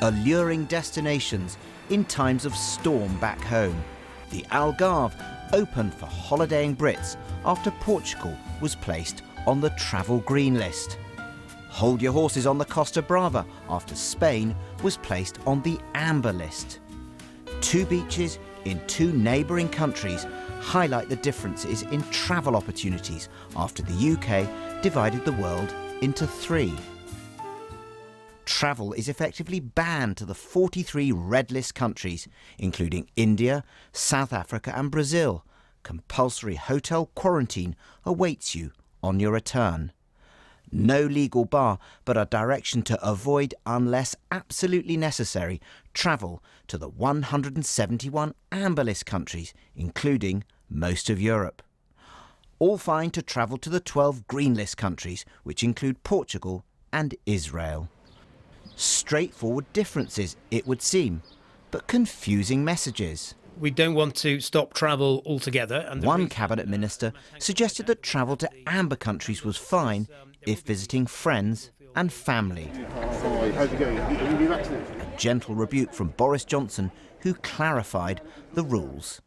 alluring destinations in times of storm back home. The Algarve opened for holidaying Brits after Portugal was placed on the travel green list. Hold your horses on the Costa Brava after Spain was placed on the amber list. Two beaches in two neighbouring countries highlight the differences in travel opportunities after the UK divided the world into three. Travel is effectively banned to the 43 red list countries, including India, South Africa and Brazil. Compulsory hotel quarantine awaits you on your return. No legal bar, but a direction to avoid, unless absolutely necessary, travel to the 171 amber list countries, including most of Europe. All fine to travel to the 12 green list countries, which include Portugal and Israel. Straightforward differences, it would seem, but confusing messages. We don't want to stop travel altogether. And one cabinet minister suggested that travel to amber countries was fine if visiting friends and family. A gentle rebuke from Boris Johnson, who clarified the rules.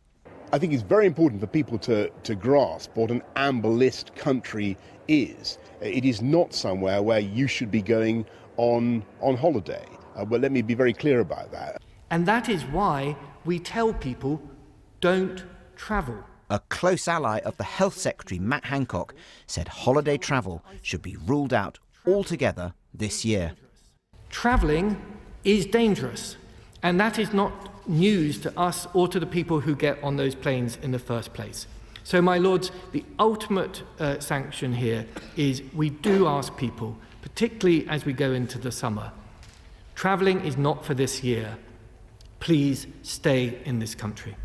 I think it's very important for people to grasp what an amber list country is. It is not somewhere where you should be going on holiday. But let me be very clear about that. And that is why we tell people, don't travel. A close ally of the Health Secretary, Matt Hancock, said holiday travel should be ruled out altogether this year. Travelling is dangerous, and that is not news to us or to the people who get on those planes in the first place. So, my lords, the ultimate sanction here is we do ask people, particularly as we go into the summer, travelling is not for this year. Please stay in this country.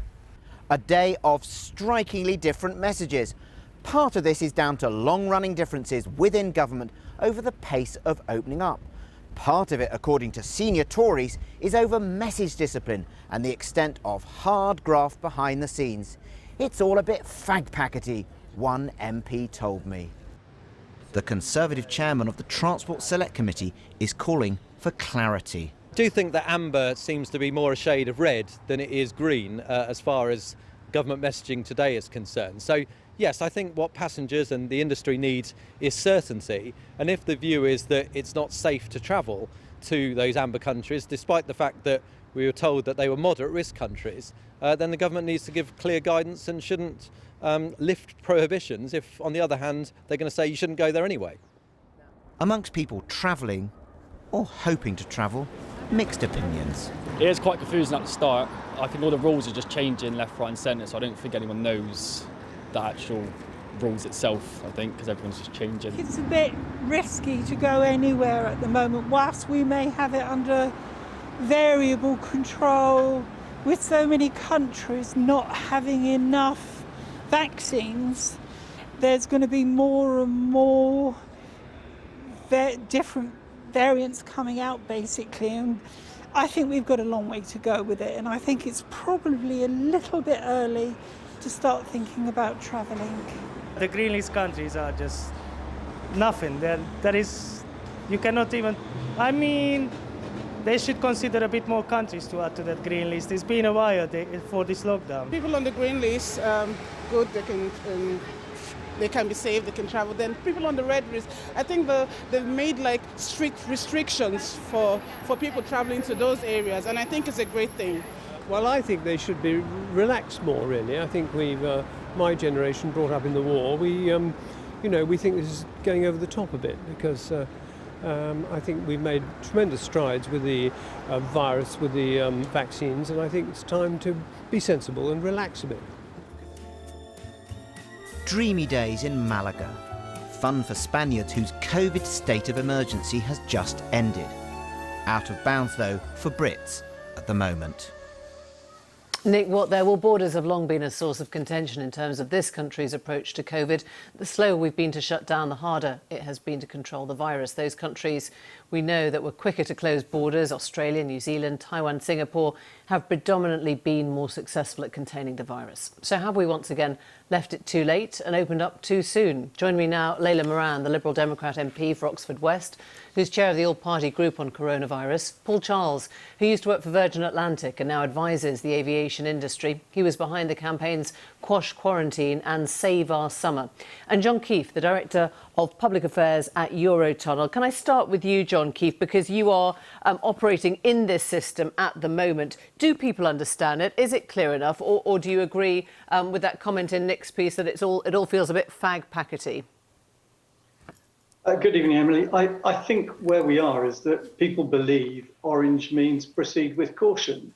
A day of strikingly different messages. Part of this is down to long-running differences within government over the pace of opening up. Part of it, according to senior Tories, is over message discipline and the extent of hard graft behind the scenes. It's all a bit fag-packety, one MP told me. The Conservative chairman of the Transport Select Committee is calling for clarity. I do think that amber seems to be more a shade of red than it is green as far as government messaging today is concerned. So yes, I think what passengers and the industry need is certainty, and if the view is that it's not safe to travel to those amber countries, despite the fact that we were told that they were moderate risk countries, then the government needs to give clear guidance and shouldn't lift prohibitions if, on the other hand, they're going to say you shouldn't go there anyway. Amongst people travelling or hoping to travel, mixed opinions. It is quite confusing at the start. I think all the rules are just changing left, right and centre, so I don't think anyone knows the actual rules itself, I think, because everyone's just changing. It's a bit risky to go anywhere at the moment, whilst we may have it under variable control, with so many countries not having enough vaccines. There's going to be more and more different variants coming out, basically, and I think we've got a long way to go with it, and I think it's probably a little bit early to start thinking about travelling. The green list countries are just nothing. There is, you cannot even, I mean, they should consider a bit more countries to add to that green list. It's been a while for this lockdown. People on the green list, good, they can be safe, they can travel. Then people on the red list, I think they've made like strict restrictions for people traveling to those areas, and I think it's a great thing. Well, I think they should be relaxed more, really. I think my generation brought up in the war, we think this is going over the top a bit, because I think we've made tremendous strides with the virus, with the vaccines, and I think it's time to be sensible and relax a bit. Dreamy days in Malaga. Fun for Spaniards whose COVID state of emergency has just ended. Out of bounds, though, for Brits at the moment. Nick, borders have long been a source of contention in terms of this country's approach to COVID. The slower we've been to shut down, the harder it has been to control the virus. Those countries we know that were quicker to close borders, Australia, New Zealand, Taiwan, Singapore, have predominantly been more successful at containing the virus. So have we once again left it too late and opened up too soon. Join me now, Layla Moran, the Liberal Democrat MP for Oxford West, who's chair of the all-party group on coronavirus. Paul Charles, who used to work for Virgin Atlantic and now advises the aviation industry. He was behind the campaigns Quash Quarantine and Save Our Summer. And John Keefe, the Director of Public Affairs at Eurotunnel. Can I start with you, John Keefe, because you are operating in this system at the moment. Do people understand it? Is it clear enough? Or do you agree with that comment in Nick's piece that it all feels a bit fag-packety? Good evening, Emily. I think where we are is that people believe orange means proceed with caution.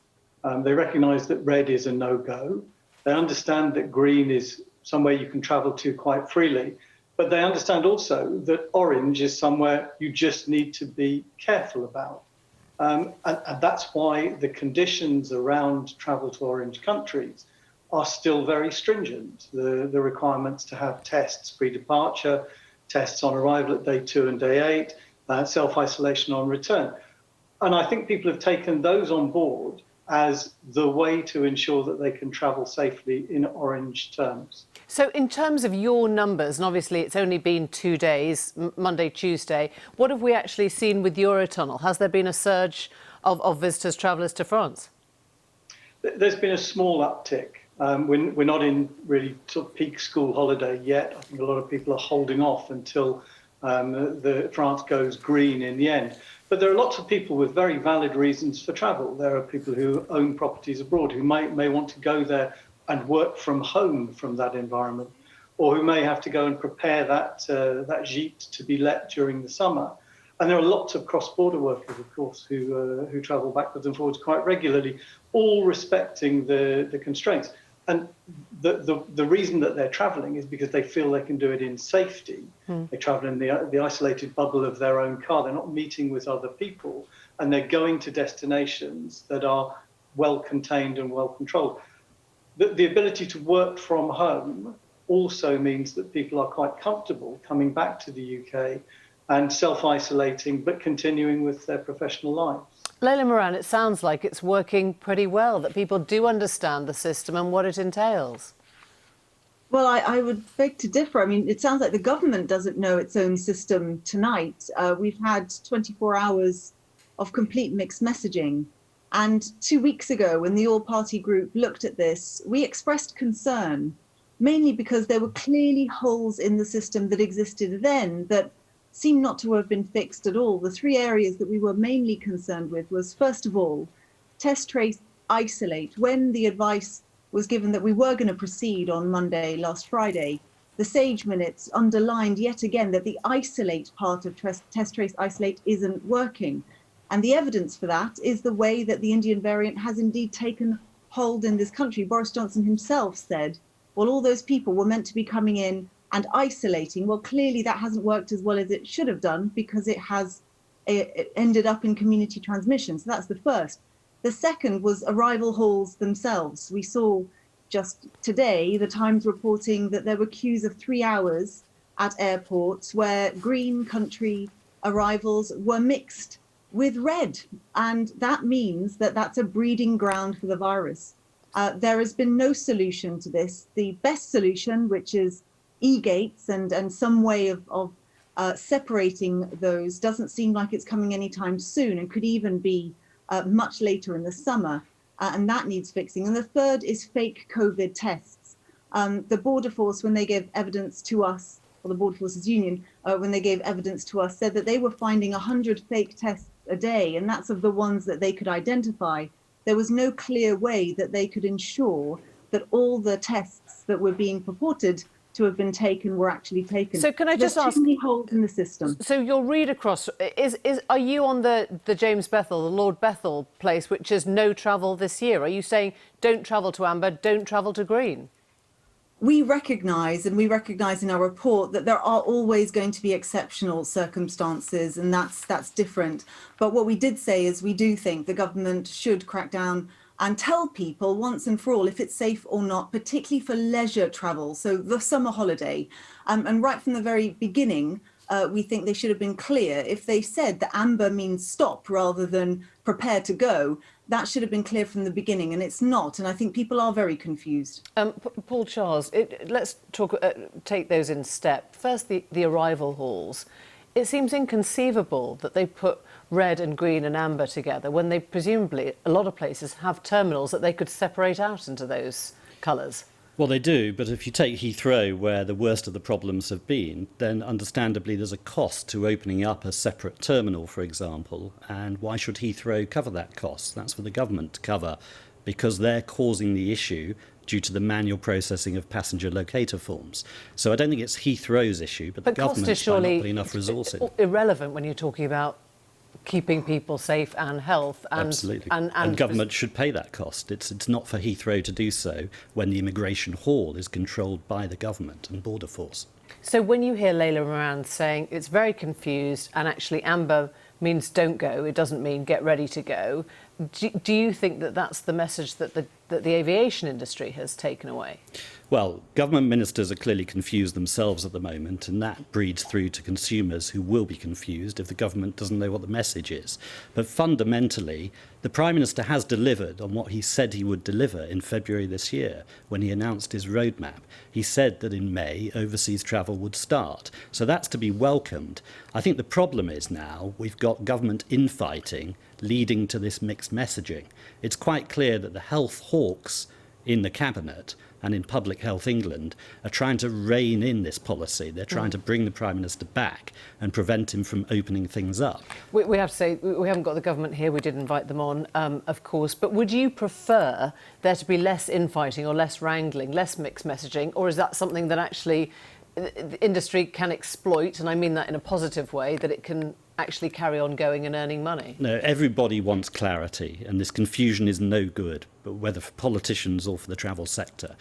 They recognise that red is a no-go. They understand that green is somewhere you can travel to quite freely. But they understand also that orange is somewhere you just need to be careful about. And that's why the conditions around travel to orange countries are still very stringent. The requirements to have tests pre-departure, tests on arrival at day 2 and day 8, self-isolation on return. And I think people have taken those on board as the way to ensure that they can travel safely in orange terms. So in terms of your numbers, and obviously it's only been 2 days, Monday, Tuesday, what have we actually seen with Eurotunnel? Has there been a surge of visitors, travellers to France? There's been a small uptick. We're not in really sort of peak school holiday yet. I think a lot of people are holding off until France goes green in the end. But there are lots of people with very valid reasons for travel. There are people who own properties abroad who may want to go there and work from home from that environment, or who may have to go and prepare that gîte to be let during the summer. And there are lots of cross-border workers, of course, who travel backwards and forwards quite regularly, all respecting the constraints. And the reason that they're travelling is because they feel they can do it in safety. They travel in the isolated bubble of their own car. They're not meeting with other people, and they're going to destinations that are well contained and well controlled. The ability to work from home also means that people are quite comfortable coming back to the UK and self-isolating, but continuing with their professional lives. Layla Moran, it sounds like it's working pretty well, that people do understand the system and what it entails. Well, I would beg to differ. I mean, it sounds like the government doesn't know its own system tonight. We've had 24 hours of complete mixed messaging. And 2 weeks ago, when the all-party group looked at this, we expressed concern, mainly because there were clearly holes in the system that existed then that seem not to have been fixed at all. The 3 areas that we were mainly concerned with was, first of all, test, trace, isolate. When the advice was given that we were going to proceed on Monday, last Friday, the SAGE minutes underlined yet again that the isolate part of test, trace, isolate isn't working. And the evidence for that is the way that the Indian variant has indeed taken hold in this country. Boris Johnson himself said, well, all those people were meant to be coming in and isolating. Well, clearly that hasn't worked as well as it should have done because it ended up in community transmission. So that's the first. The second was arrival halls themselves. We saw just today the Times reporting that there were queues of 3 hours at airports where green country arrivals were mixed with red. And that means that that's a breeding ground for the virus. There has been no solution to this. The best solution, which is e-gates and some way of separating those, doesn't seem like it's coming anytime soon and could even be much later in the summer. And that needs fixing. And the third is fake COVID tests. The Border Force, when they gave evidence to us, or the Border Forces Union, when they gave evidence to us, said that they were finding 100 fake tests a day, and that's of the ones that they could identify. There was no clear way that they could ensure that all the tests that were being purported to have been taken were actually taken. So can I just ask, too many holes in the system. So your read across, are you on the James Bethel, the Lord Bethel place, which is no travel this year? Are you saying don't travel to amber, don't travel to green? We recognise, and we recognise in our report, that there are always going to be exceptional circumstances, and that's different. But what we did say is we do think the government should crack down and tell people once and for all if it's safe or not, particularly for leisure travel, so the summer holiday. And right from the very beginning, we think they should have been clear. If they said that amber means stop rather than prepare to go, that should have been clear from the beginning, and it's not. And I think people are very confused. Paul Charles, let's take those in step. First, the arrival halls. It seems inconceivable that they put red and green and amber together when they presumably, a lot of places, have terminals that they could separate out into those colours. Well, they do, but if you take Heathrow, where the worst of the problems have been, then understandably there's a cost to opening up a separate terminal, for example. And why should Heathrow cover that cost? That's for the government to cover, because they're causing the issue due to the manual processing of passenger locator forms. So I don't think it's Heathrow's issue, but the government's by not putting enough resource in. Irrelevant when you're talking about keeping people safe and health. Absolutely. And government should pay that cost. It's not for Heathrow to do so when the immigration hall is controlled by the government and Border Force. So when you hear Layla Moran saying it's very confused and actually amber means don't go, it doesn't mean get ready to go, do you think that that's the message that the aviation industry has taken away? Well, government ministers are clearly confused themselves at the moment, and that breeds through to consumers who will be confused if the government doesn't know what the message is. But fundamentally, the Prime Minister has delivered on what he said he would deliver in February this year when he announced his roadmap. He said that in May, overseas travel would start. So that's to be welcomed. I think the problem is now we've got government infighting leading to this mixed messaging. It's quite clear that the health hawks in the Cabinet and in Public Health England are trying to rein in this policy. They're trying to bring the Prime Minister back and prevent him from opening things up. We have to say, we haven't got the government here. We did invite them on, of course. But would you prefer there to be less infighting or less wrangling, less mixed messaging? Or is that something that actually the industry can exploit? And I mean that in a positive way, that it can actually carry on going and earning money? No, everybody wants clarity, and this confusion is no good, but whether for politicians or for the travel sector.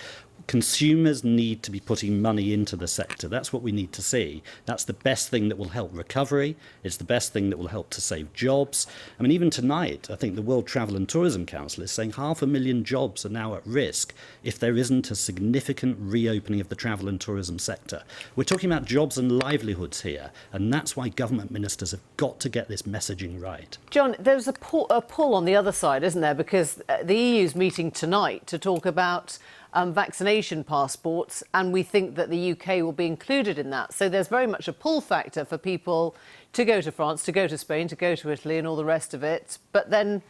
Consumers need to be putting money into the sector. That's what we need to see. That's the best thing that will help recovery. It's the best thing that will help to save jobs. I mean, even tonight, I think the World Travel and Tourism Council is saying 500,000 jobs are now at risk if there isn't a significant reopening of the travel and tourism sector. We're talking about jobs and livelihoods here, and that's why government ministers have got to get this messaging right. John, there's a pull on the other side, isn't there? Because the EU's meeting tonight to talk about vaccination passports, and we think that the UK will be included in that. So there's very much a pull factor for people to go to France, to go to Spain, to go to Italy and all the rest of it. But then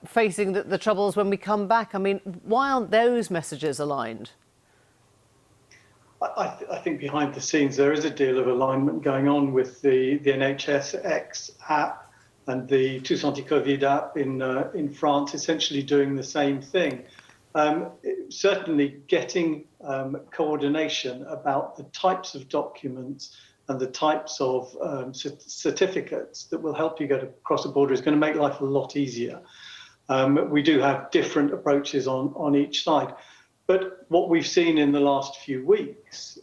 facing the troubles when we come back, I mean, why aren't those messages aligned? I think behind the scenes there is a deal of alignment going on with the NHS X app and the Tous Anti-Covid app in France, essentially doing the same thing. Certainly getting coordination about the types of documents and the types of certificates that will help you get across the border is going to make life a lot easier. We do have different approaches on each side. But what we've seen in the last few weeks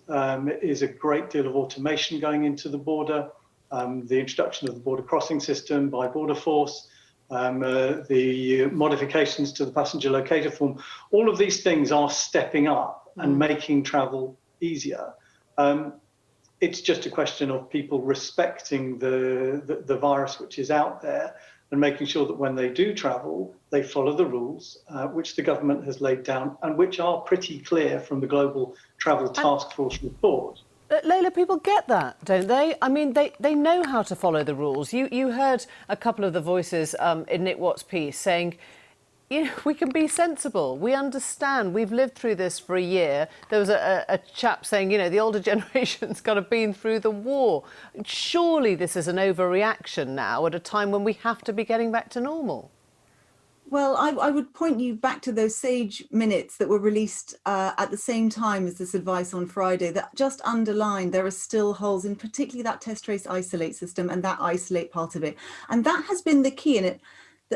is a great deal of automation going into the border, the introduction of the border crossing system by Border Force, the modifications to the passenger locator form. All of these things are stepping up and making travel easier. It's just a question of people respecting the virus which is out there and making sure that when they do travel, they follow the rules which the government has laid down and which are pretty clear from the Global Travel Task Force report. Layla, people get that, don't they? I mean, they know how to follow the rules. You heard a couple of the voices in Nick Watt's piece saying, you know, we can be sensible. We understand. We've lived through this for a year. There was a chap saying, you know, the older generation's got to been through the war. Surely this is an overreaction now at a time when we have to be getting back to normal. Well, I would point you back to those SAGE minutes that were released at the same time as this advice on Friday that just underlined there are still holes in particularly that test, trace, isolate system and that isolate part of it. And that has been the key in it.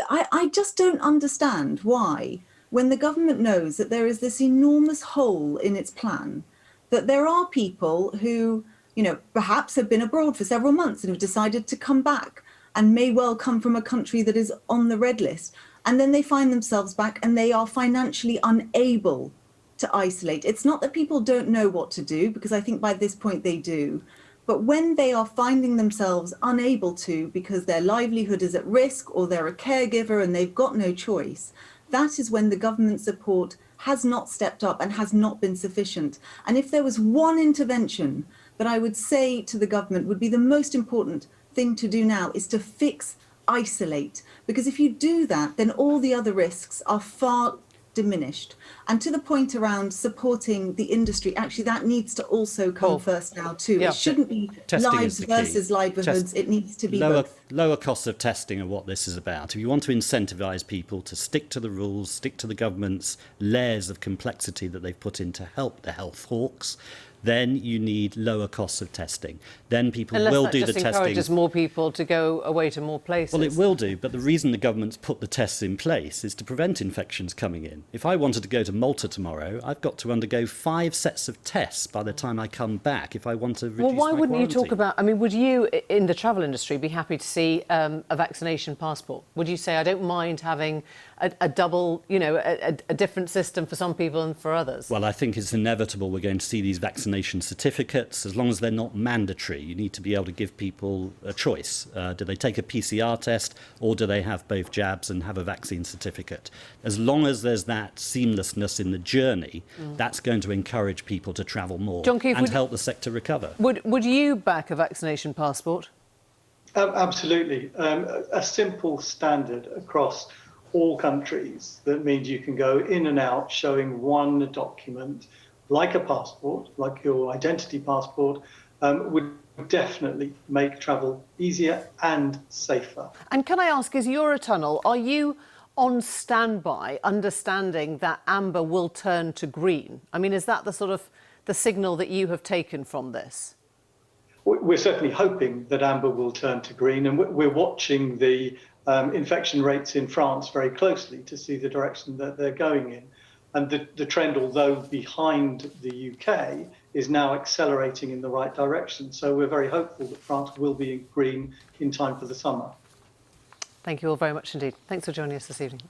I just don't understand why, when the government knows that there is this enormous hole in its plan, that there are people who, you know, perhaps have been abroad for several months and have decided to come back and may well come from a country that is on the red list. And then they find themselves back and they are financially unable to isolate. It's not that people don't know what to do, because I think by this point they do. But when they are finding themselves unable to because their livelihood is at risk or they're a caregiver and they've got no choice, that is when the government support has not stepped up and has not been sufficient. And if there was one intervention that I would say to the government would be the most important thing to do now, is to fix, isolate. Because if you do that, then all the other risks are far diminished. And to the point around supporting the industry, actually that needs to also come first now too. It shouldn't be lives versus livelihoods, it needs to be both. Lower costs of testing are what this is about. If you want to incentivise people to stick to the rules, stick to the government's layers of complexity that they've put in to help the health hawks, then you need lower costs of testing. Then people will do the testing. Unless that just encourages more people to go away to more places. Well, it will do, but the reason the government's put the tests in place is to prevent infections coming in. If I wanted to go to Malta tomorrow, I've got to undergo 5 sets of tests by the time I come back if I want to reduce my Well, why wouldn't quarantine. you talk about... I mean, would you, in the travel industry, be happy to see a vaccination passport? Would you say, I don't mind having a double, you know, a different system for some people and for others? Well, I think it's inevitable we're going to see these vaccination certificates. As long as they're not mandatory, you need to be able to give people a choice. Do they take a PCR test or do they have both jabs and have a vaccine certificate? As long as there's that seamlessness in the journey, that's going to encourage people to travel more and help the sector recover. Would you back a vaccination passport? Absolutely. A simple standard across all countries that means you can go in and out showing one document, like a passport, like your identity passport, would definitely make travel easier and safer. And can I ask, is Eurotunnel, are you on standby, understanding that amber will turn to green? I mean, is that the sort of the signal that you have taken from this? We're certainly hoping that amber will turn to green, and we're watching the infection rates in France very closely to see the direction that they're going in. And the trend, although behind the UK, is now accelerating in the right direction. So we're very hopeful that France will be in green in time for the summer. Thank you all very much indeed. Thanks for joining us this evening.